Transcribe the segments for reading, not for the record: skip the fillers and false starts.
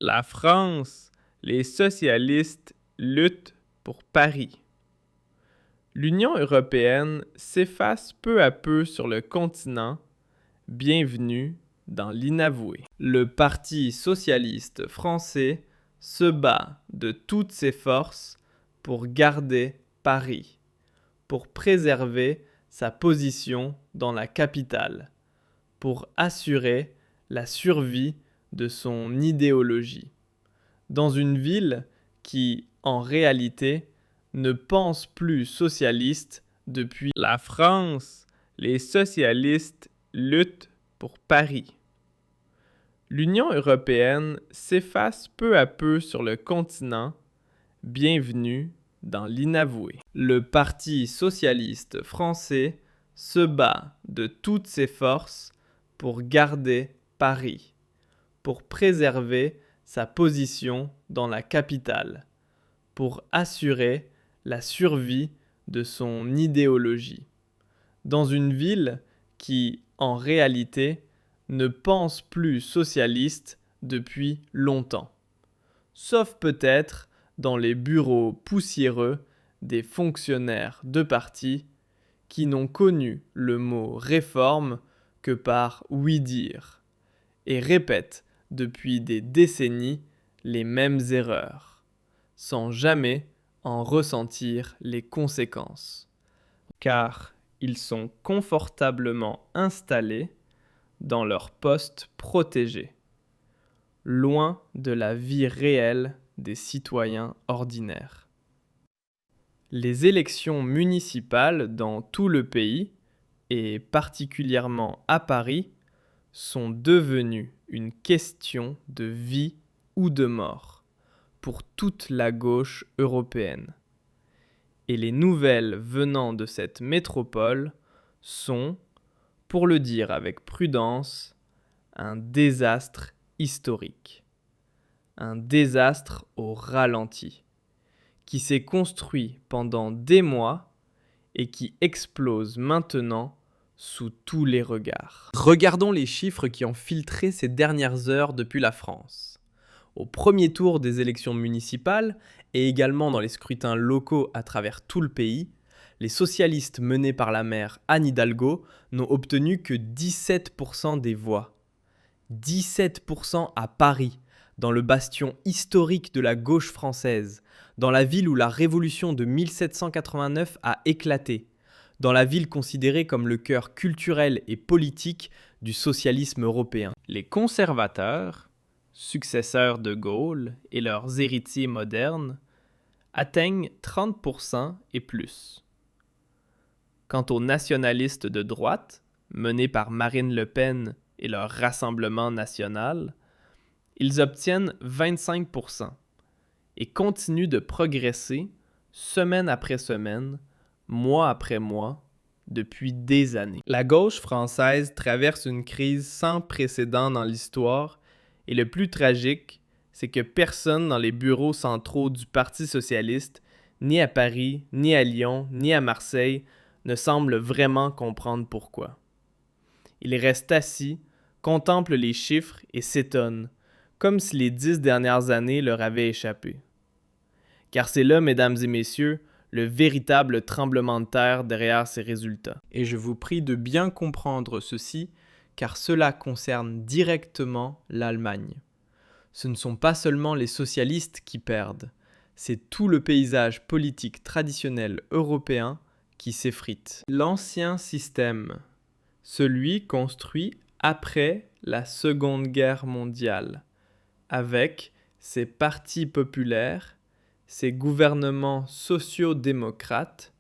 La France, les socialistes luttent pour Paris. L'Union européenne s'efface peu à peu sur le continent. Bienvenue dans l'inavoué. Le Parti socialiste français se bat de toutes ses forces pour garder Paris, pour préserver sa position dans la capitale, pour assurer la survie de son idéologie. Dans une ville qui, en réalité, ne pense plus socialiste depuis la France, les socialistes luttent pour Paris. L'Union européenne s'efface peu à peu sur le continent. Bienvenue dans l'inavoué. Le Parti socialiste français se bat de toutes ses forces pour garder Paris, pour préserver sa position dans la capitale, pour assurer la survie de son idéologie. Dans une ville qui, en réalité, ne pense plus socialiste depuis longtemps. Sauf peut-être dans les bureaux poussiéreux des fonctionnaires de parti qui n'ont connu le mot réforme que par ouï-dire et répètent depuis des décennies les mêmes erreurs, sans jamais en ressentir les conséquences. Car ils sont confortablement installés dans leur poste protégé, loin de la vie réelle des citoyens ordinaires. Les élections municipales dans tout le pays, et particulièrement à Paris, sont devenues une question de vie ou de mort pour toute la gauche européenne. Et les nouvelles venant de cette métropole sont, pour le dire avec prudence, un désastre historique. Un désastre au ralenti, qui s'est construit pendant des mois et qui explose maintenant sous tous les regards. Regardons les chiffres qui ont filtré ces dernières heures depuis la France. Au premier tour des élections municipales et également dans les scrutins locaux à travers tout le pays, les socialistes menés par la maire Anne Hidalgo n'ont obtenu que 17% des voix. 17% à Paris, dans le bastion historique de la gauche française, dans la ville où la révolution de 1789 a éclaté, dans la ville considérée comme le cœur culturel et politique du socialisme européen. Les conservateurs, successeurs de Gaulle et leurs héritiers modernes, atteignent 30% et plus. Quant aux nationalistes de droite, menés par Marine Le Pen et leur Rassemblement national, ils obtiennent 25% et continuent de progresser semaine après semaine, mois après mois, depuis des années. La gauche française traverse une crise sans précédent dans l'histoire et le plus tragique, c'est que personne dans les bureaux centraux du Parti socialiste, ni à Paris, ni à Lyon, ni à Marseille, ne semble vraiment comprendre pourquoi. Ils restent assis, contemplent les chiffres et s'étonnent, comme si les 10 dernières années leur avaient échappé. Car c'est là, mesdames et messieurs, le véritable tremblement de terre derrière ces résultats. Et je vous prie de bien comprendre ceci, car cela concerne directement l'Allemagne. Ce ne sont pas seulement les socialistes qui perdent, c'est tout le paysage politique traditionnel européen qui s'effrite. L'ancien système, celui construit après la Seconde Guerre mondiale, avec ses partis populaires, ses gouvernements sociaux-démocrates,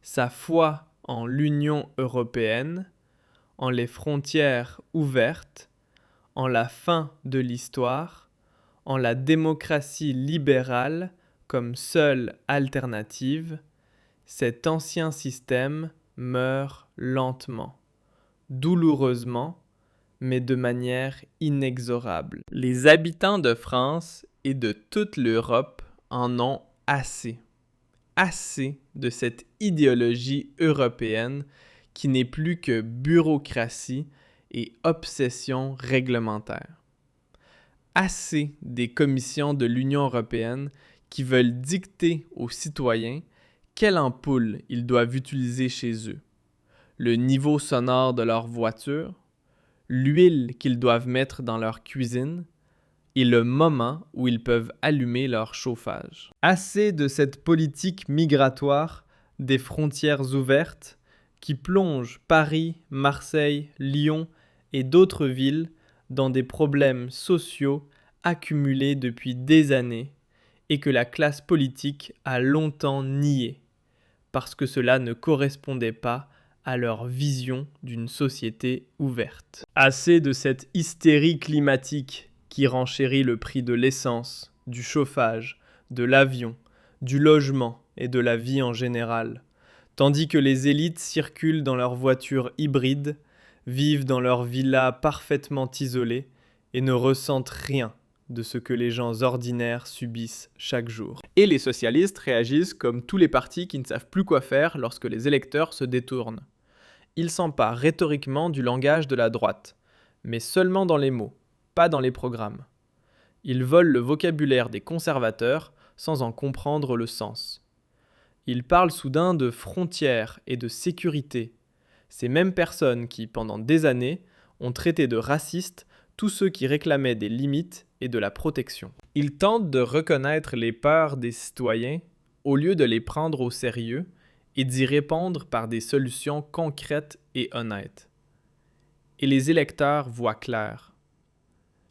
sa foi en l'Union européenne, en les frontières ouvertes, en la fin de l'histoire, en la démocratie libérale comme seule alternative, cet ancien système meurt lentement, douloureusement, mais de manière inexorable. Les habitants de France et de toute l'Europe en ont assez. Assez de cette idéologie européenne qui n'est plus que bureaucratie et obsession réglementaire. assez des commissions de l'Union européenne qui veulent dicter aux citoyens quelle ampoule ils doivent utiliser chez eux, le niveau sonore de leur voiture, l'huile qu'ils doivent mettre dans leur cuisine et le moment où ils peuvent allumer leur chauffage. Assez de cette politique migratoire des frontières ouvertes qui plonge Paris, Marseille, Lyon et d'autres villes dans des problèmes sociaux accumulés depuis des années et que la classe politique a longtemps nié parce que cela ne correspondait pas à leur vision d'une société ouverte. Assez de cette hystérie climatique qui renchérit le prix de l'essence, du chauffage, de l'avion, du logement et de la vie en général, tandis que les élites circulent dans leurs voitures hybrides, vivent dans leurs villas parfaitement isolées et ne ressentent rien de ce que les gens ordinaires subissent chaque jour. Et les socialistes réagissent comme tous les partis qui ne savent plus quoi faire lorsque les électeurs se détournent. Ils s'emparent rhétoriquement du langage de la droite, mais seulement dans les mots, pas dans les programmes. Ils volent le vocabulaire des conservateurs sans en comprendre le sens. Ils parlent soudain de frontières et de sécurité. Ces mêmes personnes qui, pendant des années, ont traité de racistes tous ceux qui réclamaient des limites et de la protection. Ils tentent de reconnaître les peurs des citoyens au lieu de les prendre au sérieux et d'y répondre par des solutions concrètes et honnêtes. Et les électeurs voient clair.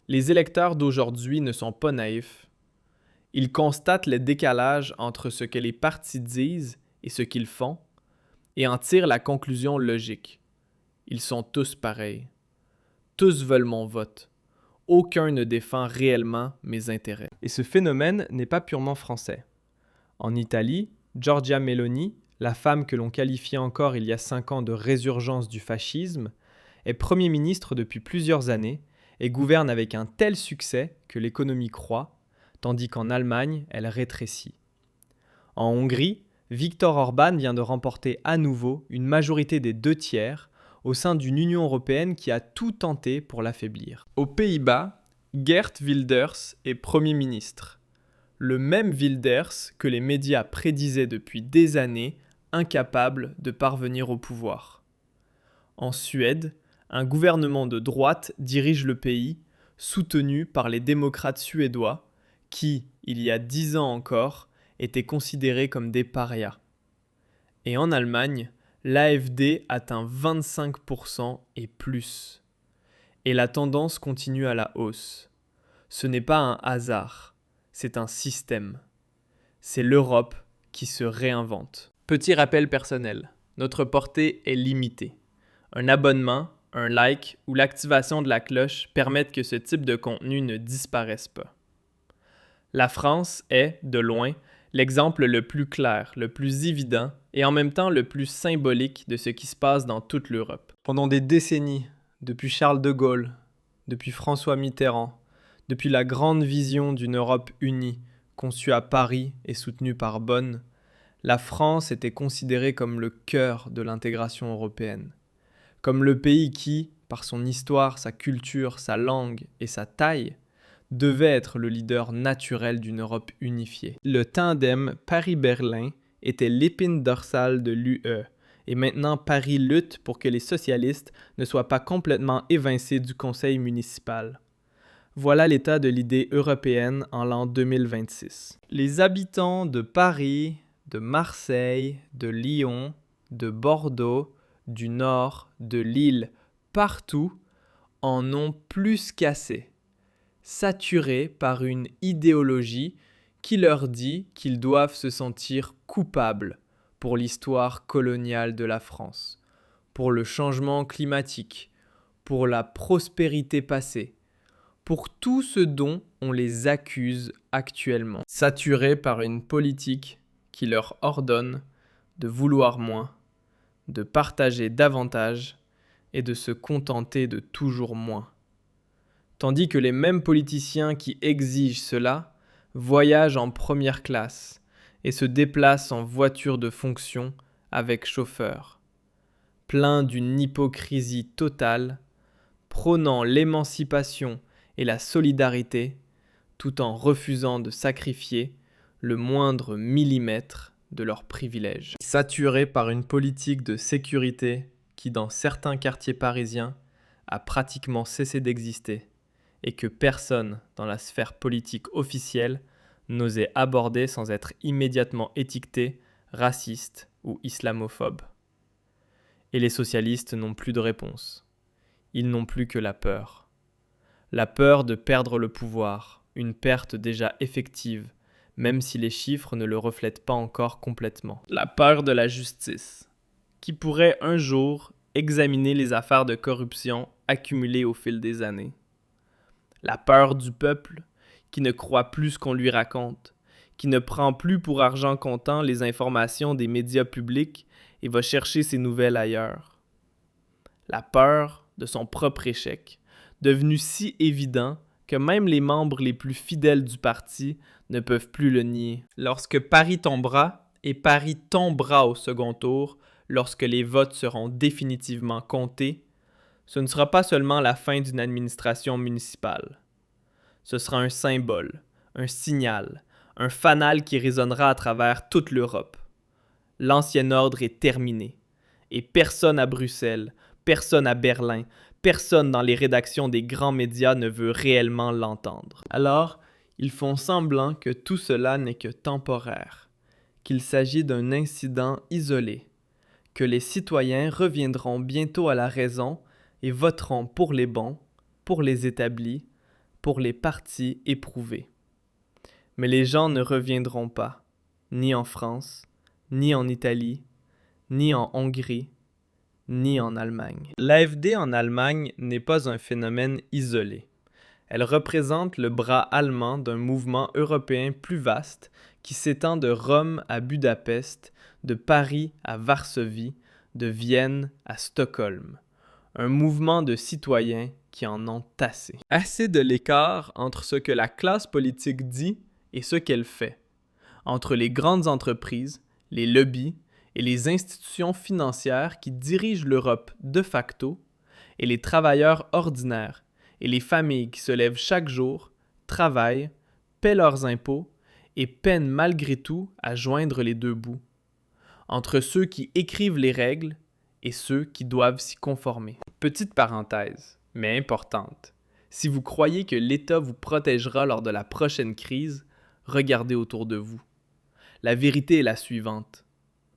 Les électeurs d'aujourd'hui ne sont pas naïfs. Ils constatent le décalage entre ce que les partis disent et ce qu'ils font et en tirent la conclusion logique. Ils sont tous pareils. Tous veulent mon vote. Aucun ne défend réellement mes intérêts. Et ce phénomène n'est pas purement français. En Italie, Giorgia Meloni, la femme que l'on qualifiait encore il y a 5 ans de résurgence du fascisme, est Premier ministre depuis plusieurs années et gouverne avec un tel succès que l'économie croît, tandis qu'en Allemagne, elle rétrécit. En Hongrie, Viktor Orban vient de remporter à nouveau une majorité des 2/3 au sein d'une Union européenne qui a tout tenté pour l'affaiblir. Aux Pays-Bas, Geert Wilders est Premier ministre. Le même Wilders que les médias prédisaient depuis des années, incapable de parvenir au pouvoir. En Suède, un gouvernement de droite dirige le pays, soutenu par les démocrates suédois, qui, il y a 10 ans encore, étaient considérés comme des parias. Et en Allemagne, l'AfD atteint 25% et plus. Et la tendance continue à la hausse. Ce n'est pas un hasard, c'est un système. C'est l'Europe qui se réinvente. Petit rappel personnel, notre portée est limitée. Un abonnement, un like ou l'activation de la cloche permettent que ce type de contenu ne disparaisse pas. La France est, de loin, l'exemple le plus clair, le plus évident et en même temps le plus symbolique de ce qui se passe dans toute l'Europe. Pendant des décennies, depuis Charles de Gaulle, depuis François Mitterrand, depuis la grande vision d'une Europe unie, conçue à Paris et soutenue par Bonn, la France était considérée comme le cœur de l'intégration européenne, comme le pays qui, par son histoire, sa culture, sa langue et sa taille, devait être le leader naturel d'une Europe unifiée. Le tandem Paris-Berlin était l'épine dorsale de l'UE, et maintenant Paris lutte pour que les socialistes ne soient pas complètement évincés du conseil municipal. Voilà l'état de l'idée européenne en l'an 2026. Les habitants de Paris, de Marseille, de Lyon, de Bordeaux, du Nord, de Lille, partout, en ont plus qu'assez, saturés par une idéologie qui leur dit qu'ils doivent se sentir coupables pour l'histoire coloniale de la France, pour le changement climatique, pour la prospérité passée, pour tout ce dont on les accuse actuellement, saturés par une politique qui leur ordonne de vouloir moins, de partager davantage et de se contenter de toujours moins. Tandis que les mêmes politiciens qui exigent cela voyagent en première classe et se déplacent en voiture de fonction avec chauffeur, pleins d'une hypocrisie totale, prônant l'émancipation et la solidarité, tout en refusant de sacrifier le moindre millimètre de leurs privilèges. Saturés par une politique de sécurité qui, dans certains quartiers parisiens, a pratiquement cessé d'exister et que personne dans la sphère politique officielle n'osait aborder sans être immédiatement étiqueté raciste ou islamophobe. Et les socialistes n'ont plus de réponse. Ils n'ont plus que la peur. La peur de perdre le pouvoir, une perte déjà effective, même si les chiffres ne le reflètent pas encore complètement. La peur de la justice, qui pourrait un jour examiner les affaires de corruption accumulées au fil des années. La peur du peuple, qui ne croit plus ce qu'on lui raconte, qui ne prend plus pour argent comptant les informations des médias publics et va chercher ses nouvelles ailleurs. La peur de son propre échec, devenu si évident que même les membres les plus fidèles du parti ne peuvent plus le nier. Lorsque Paris tombera, et Paris tombera au second tour, lorsque les votes seront définitivement comptés, ce ne sera pas seulement la fin d'une administration municipale. Ce sera un symbole, un signal, un fanal qui résonnera à travers toute l'Europe. L'ancien ordre est terminé, et personne à Bruxelles, personne à Berlin, personne dans les rédactions des grands médias ne veut réellement l'entendre. Alors, ils font semblant que tout cela n'est que temporaire, qu'il s'agit d'un incident isolé, que les citoyens reviendront bientôt à la raison et voteront pour les bons, pour les établis, pour les partis éprouvés. Mais les gens ne reviendront pas, ni en France, ni en Italie, ni en Hongrie, ni en Allemagne. L'AfD en Allemagne n'est pas un phénomène isolé. Elle représente le bras allemand d'un mouvement européen plus vaste qui s'étend de Rome à Budapest, de Paris à Varsovie, de Vienne à Stockholm. Un mouvement de citoyens qui en ont assez. Assez de l'écart entre ce que la classe politique dit et ce qu'elle fait. Entre les grandes entreprises, les lobbies et les institutions financières qui dirigent l'Europe de facto, et les travailleurs ordinaires et les familles qui se lèvent chaque jour, travaillent, paient leurs impôts et peinent malgré tout à joindre les deux bouts. Entre ceux qui écrivent les règles et ceux qui doivent s'y conformer. Petite parenthèse, mais importante. Si vous croyez que l'État vous protégera lors de la prochaine crise, regardez autour de vous. La vérité est la suivante.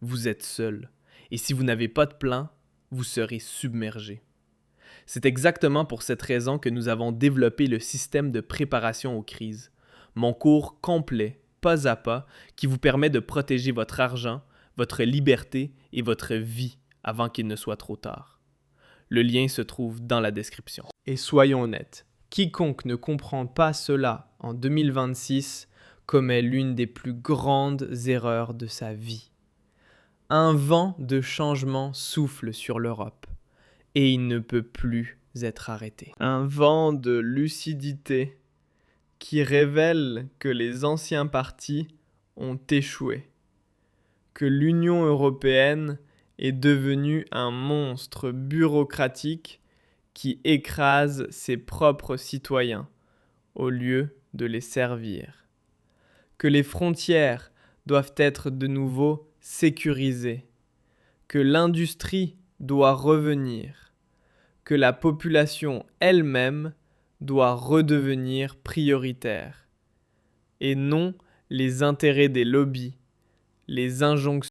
Vous êtes seul, et si vous n'avez pas de plan, vous serez submergé. C'est exactement pour cette raison que nous avons développé le système de préparation aux crises, mon cours complet, pas à pas, qui vous permet de protéger votre argent, votre liberté et votre vie avant qu'il ne soit trop tard. Le lien se trouve dans la description. Et soyons honnêtes, quiconque ne comprend pas cela en 2026 commet l'une des plus grandes erreurs de sa vie. Un vent de changement souffle sur l'Europe et il ne peut plus être arrêté. Un vent de lucidité qui révèle que les anciens partis ont échoué, que l'Union européenne est devenue un monstre bureaucratique qui écrase ses propres citoyens au lieu de les servir, que les frontières doivent être de nouveau sécurisées, que l'industrie doit revenir, que la population elle-même doit redevenir prioritaire, et non les intérêts des lobbies, les injonctions